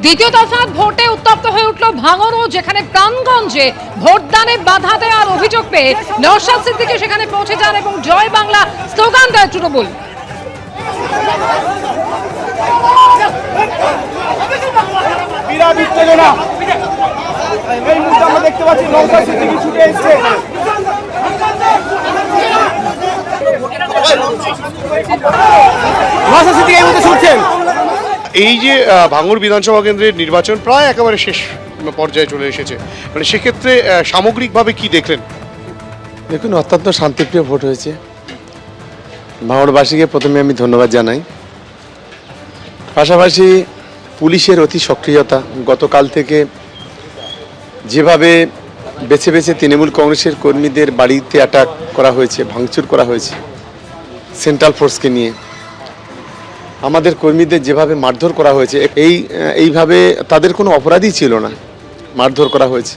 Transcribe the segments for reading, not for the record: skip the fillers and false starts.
দ্বিতীয় দফার ভোটে উত্তপ্ত হয়ে উঠল ভাঙড়, যেখানে প্রাণগঞ্জে ভোটদানে বাধা দেওয়ার অভিযোগ পেয়ে নওশাদ সিদ্দিকী সেখানে পৌঁছে যান এবং জয় বাংলা স্লোগান দেয় তৃণমূল। বিরাট উত্তেজনা এই মুহূর্তে আমরা দেখতে পাচ্ছি। নওশাদ সিদ্দিকী ছুটে এসেছে। নওশাদ সিদ্দিকী এই মুহূর্তে ছুটছেন। এই যে ভাঙড় বিধানসভা কেন্দ্রের নির্বাচন প্রায় একেবারে শেষ পর্যায়ে চলে এসেছে, মানে সেক্ষেত্রে সামগ্রিকভাবে কি দেখলেন? দেখুন, অত্যন্ত শান্তিপ্রিয় ভোট হয়েছে। ভাঙড়বাসীকে প্রথমে আমি ধন্যবাদ জানাই। পাশাপাশি পুলিশের অতি সক্রিয়তা, গতকাল থেকে যেভাবে বেছে বেছে তৃণমূল কংগ্রেসের কর্মীদের বাড়িতে অ্যাটাক করা হয়েছে, ভাঙচুর করা হয়েছে সেন্ট্রাল ফোর্সকে নিয়ে, আমাদের কর্মীদের যেভাবে মারধর করা হয়েছে, এইভাবে তাদের কোনো অপরাধই ছিল না, মারধর করা হয়েছে।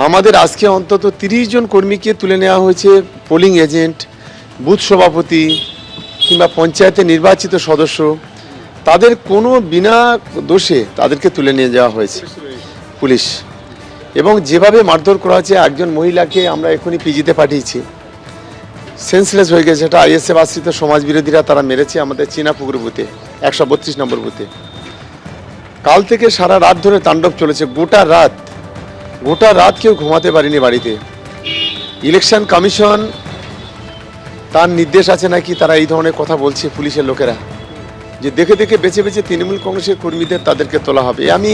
আমাদের আজকে অন্তত 30 জন কর্মীকে তুলে নেওয়া হয়েছে, পোলিং এজেন্ট, বুথ সভাপতি কিংবা পঞ্চায়েতের নির্বাচিত সদস্য, তাদের কোনো বিনা দোষে তাদেরকে তুলে নিয়ে যাওয়া হয়েছে পুলিশ। এবং যেভাবে মারধর করা হয়েছে, একজন মহিলাকে আমরা এখনই পিজিতে পাঠিয়েছি, সেন্সলেস হয়ে গেছে। এটা আইএসএফ আশ্রিত সমাজ বিরোধীরা তারা মেরেছে আমাদের চীনাপুকুর বুথে, 132 নম্বর বুথে। কাল থেকে সারা রাত ধরে তাণ্ডব চলেছে, গোটা রাত কেউ ঘুমাতে পারেনি বাড়িতে। ইলেকশন কমিশন তার নির্দেশ আছে নাকি, তারা এই ধরনের কথা বলছে পুলিশের লোকেরা, যে দেখে দেখে বেছে বেছে তৃণমূল কংগ্রেসের কর্মীদের তাদেরকে তোলা হবে। আমি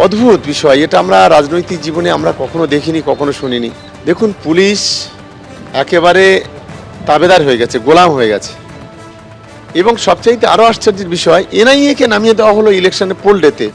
অদ্ভুত বিষয়, এটা আমরা রাজনৈতিক জীবনে আমরা কখনো দেখিনি, কখনো শুনিনি। দেখুন, পুলিশ একেবারে তাবেদার হয়ে গেছে, গোলাম হয়ে গেছে। এবং সবচাইতে আরও আশ্চর্যের বিষয়, এনআইএ কে নামিয়ে দেওয়া হলো ইলেকশনে পোল ডেতে।